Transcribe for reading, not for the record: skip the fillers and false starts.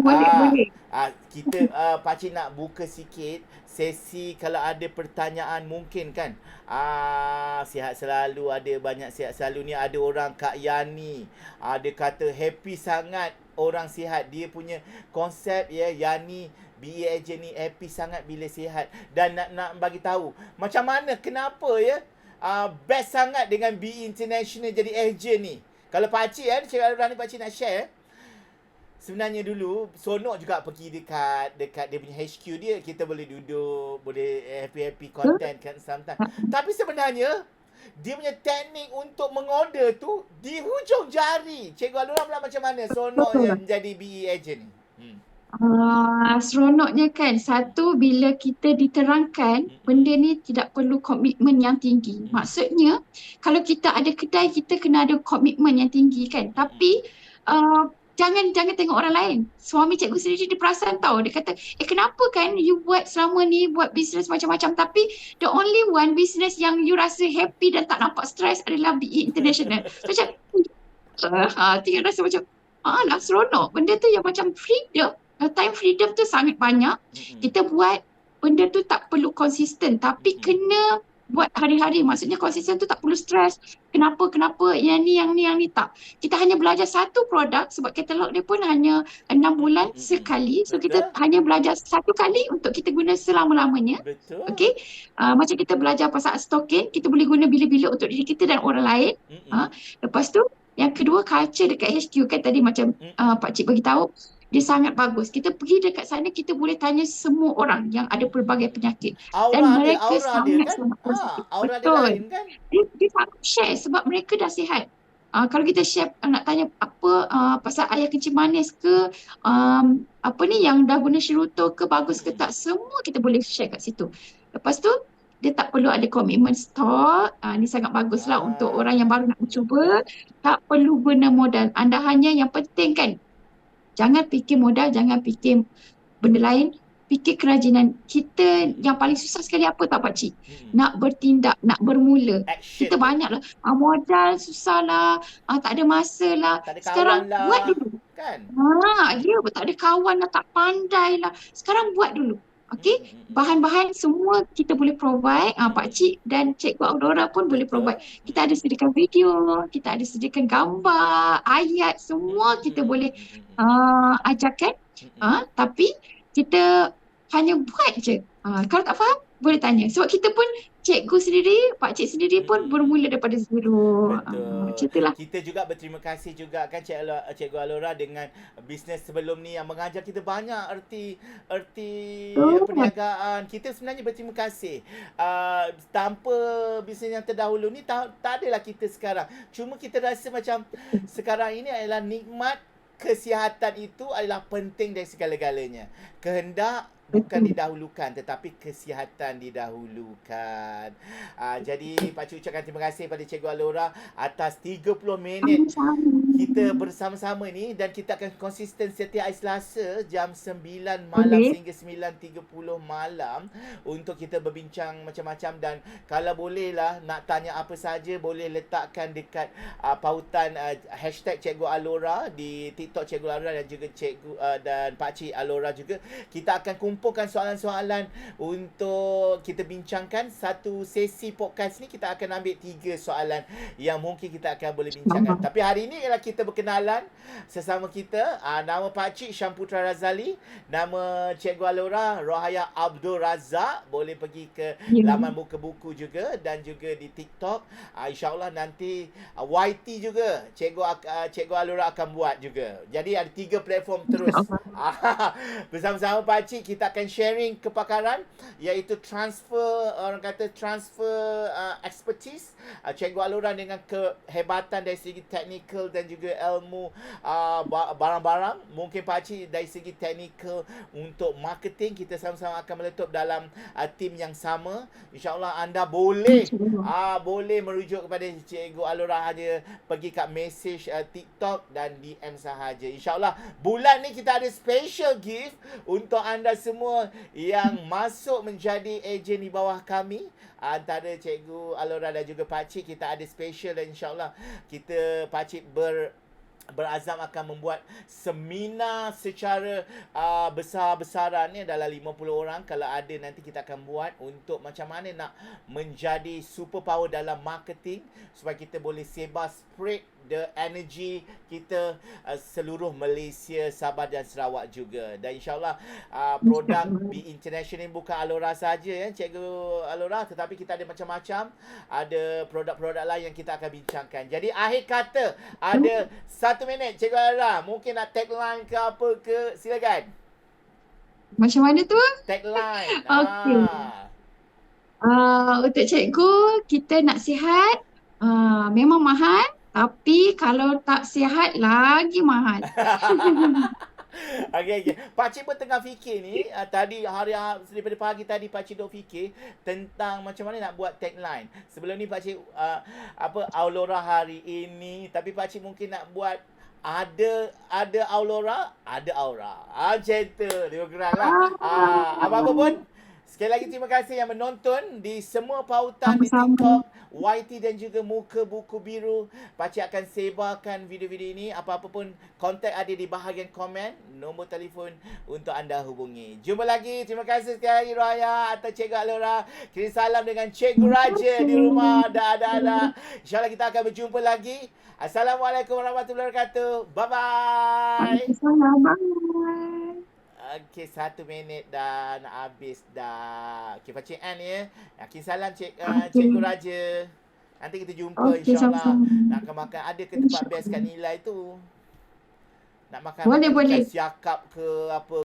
Boleh. Kita Pakcik nak buka sikit sesi kalau ada pertanyaan mungkin kan. Sihat selalu, ada banyak sihat selalu ni. Ada orang Kak Yani, dia kata happy sangat orang sihat. Dia punya konsep ya, Yani BE agent ni happy sangat bila sihat. Dan nak bagi tahu macam mana, kenapa ya best sangat dengan BE International jadi agent ni. Kalau pakcik Cik Alura ni pakcik nak share. Sebenarnya dulu seronok juga pergi dekat dia punya HQ dia. Kita boleh duduk, boleh happy-happy content kan sometimes. Tapi sebenarnya dia punya teknik untuk mengorder tu di hujung jari. Cikgu Alura pula macam mana seronoknya Betul. menjadi BE agent ni? Seronoknya kan, satu bila kita diterangkan benda ni tidak perlu komitmen yang tinggi. Maksudnya kalau kita ada kedai, kita kena ada komitmen yang tinggi kan. Tapi uh, jangan tengok orang lain. Suami cikgu sendiri dia perasan tahu. Dia kata, kenapa kan you buat selama ni buat bisnes macam-macam, tapi the only one business yang you rasa happy dan tak nampak stres adalah BE International. So, macam tinggal rasa macam lah seronok. Benda tu yang macam freedom. Time freedom tu sangat banyak. Kita buat benda tu tak perlu konsisten, tapi kena buat hari-hari. Maksudnya konsisten tu tak perlu stres. Kenapa yang ni tak. Kita hanya belajar satu produk sebab katalog dia pun hanya 6 bulan sekali. So kita hanya belajar satu kali untuk kita guna selama-lamanya. Betul. Okay. Macam kita belajar pasal stokin, kita boleh guna bila-bila untuk diri kita dan orang lain. Lepas tu yang kedua, culture dekat HQ kan tadi macam Pakcik bagi tahu, dia sangat bagus. Kita pergi dekat sana, kita boleh tanya semua orang yang ada pelbagai penyakit. Dan mereka sangat positif. Aura dia Betul. lain kan? Dia sangat share sebab mereka dah sihat. Kalau kita share, nak tanya apa pasal ayah kencing manis ke, apa ni yang dah guna Shiruto ke, bagus ke tak, semua kita boleh share kat situ. Lepas tu, dia tak perlu ada komitmen stok. Ni sangat baguslah untuk orang yang baru nak mencuba. Tak perlu guna modal. Anda hanya yang penting kan, jangan fikir modal, jangan fikir benda lain, fikir kerajinan. Kita yang paling susah sekali apa tak Pakcik? Nak bertindak, nak bermula. Action. Kita banyaklah. Modal susah lah, tak ada masa lah. Tak ada Sekarang kawan lah. buat dulu. Kan? Tak ada kawan lah, tak pandai lah. Sekarang buat dulu. Okay, bahan-bahan semua kita boleh provide. Pakcik dan Cikgu Aurora pun boleh provide. Kita ada sediakan video, kita ada sediakan gambar, ayat, semua kita boleh ajarkan. Tapi kita hanya buat je. Kalau tak faham, boleh tanya. Sebab kita pun, cikgu sendiri, pakcik sendiri pun bermula daripada zero. Macam itulah. Kita juga berterima kasih juga kan Cikgu Alura dengan bisnes sebelum ni yang mengajar kita banyak erti perniagaan. Kita sebenarnya berterima kasih. Tanpa bisnes yang terdahulu ni tak adalah kita sekarang. Cuma kita rasa macam sekarang ini adalah nikmat. Kesihatan itu adalah penting dari segala-galanya. Kehendak bukan didahulukan, tetapi kesihatan didahulukan. Jadi pakcik ucapkan terima kasih pada Cikgu Alura atas 30 minit kita bersama-sama ni, dan kita akan konsisten setiap hari Selasa jam 9 malam sehingga 9.30 malam untuk kita berbincang macam-macam. Dan kalau bolehlah nak tanya apa saja, boleh letakkan dekat pautan hashtag Cikgu Alura di TikTok Cikgu Alura dan juga Cikgu dan Pakcik Alura juga. Kita akan kumpulkan soalan-soalan untuk kita bincangkan. Satu sesi podcast ni kita akan ambil 3 soalan yang mungkin kita akan boleh bincangkan. Tapi hari ini ialah kita berkenalan sesama kita. Nama Pakcik Syamputra Razali, nama Cikgu Alura Rohaya Abdul Razak. Boleh pergi ke laman buka buku juga dan juga di TikTok. InsyaAllah nanti YT juga Cikgu Alura akan buat juga. Jadi ada 3 platform terus. Bersama-sama Pakcik kita akan sharing kepakaran, iaitu transfer, orang kata transfer expertise. Cikgu Alura dengan kehebatan dari segi teknikal dan juga ilmu barang-barang. Mungkin Pakcik dari segi teknikal untuk marketing. Kita sama-sama akan meletup dalam tim yang sama. InsyaAllah anda boleh boleh merujuk kepada Cikgu Alura, hanya pergi kat message TikTok dan DM sahaja. InsyaAllah bulan ni kita ada special gift untuk anda semua yang masuk menjadi ejen di bawah kami. Antara Cikgu Alura dan juga Pakcik, kita ada special, dan insyaAllah kita Pakcik berazam akan membuat seminar secara besar-besaran ni dalam 50 orang. Kalau ada nanti kita akan buat untuk macam mana nak menjadi superpower dalam marketing supaya kita boleh sebar spread the energy kita seluruh Malaysia, Sabah dan Sarawak juga. Dan insyaAllah produk Be International ni bukan Alora saja ya Cikgu Alora, tetapi kita ada macam-macam, ada produk-produk lain yang kita akan bincangkan. Jadi akhir kata ada 1 minit Cikgu Alora, mungkin nak tagline ke apa ke, silakan. Macam mana tu? Tagline. Okey. Untuk cikgu, kita nak sihat, memang mahal. Tapi kalau tak sihat, lagi mahal. Okey. Pakcik pun tengah fikir ni, tadi daripada pagi tadi pakcik duk fikir tentang macam mana nak buat tagline. Sebelum ni pakcik Aulora hari ini, tapi pakcik mungkin nak buat ada Aulora, ada aura. Macam tu, lebih kurang lah. Apa-apa pun, sekali lagi terima kasih yang menonton di semua pautan di TikTok, YT dan juga Muka Buku Biru. Pakcik akan sebarkan video-video ini. Apa-apa pun, kontak ada di bahagian komen. Nombor telefon untuk anda hubungi. Jumpa lagi. Terima kasih sekali lagi Raya atau Cikgu Alora. Kirim salam dengan Cikgu Raja di rumah. Ada. InsyaAllah kita akan berjumpa lagi. Assalamualaikum warahmatullahi wabarakatuh. Bye-bye. Bye. Okey, 1 minit dah nak habis dah. Okey, Pakcik Ann ya. Kirim salam Cikgu Raja. Nanti kita jumpa insyaAllah. Nak makan, ada ke tempat best kat Nilai tu? Nak makan Boleh. siakap ke apa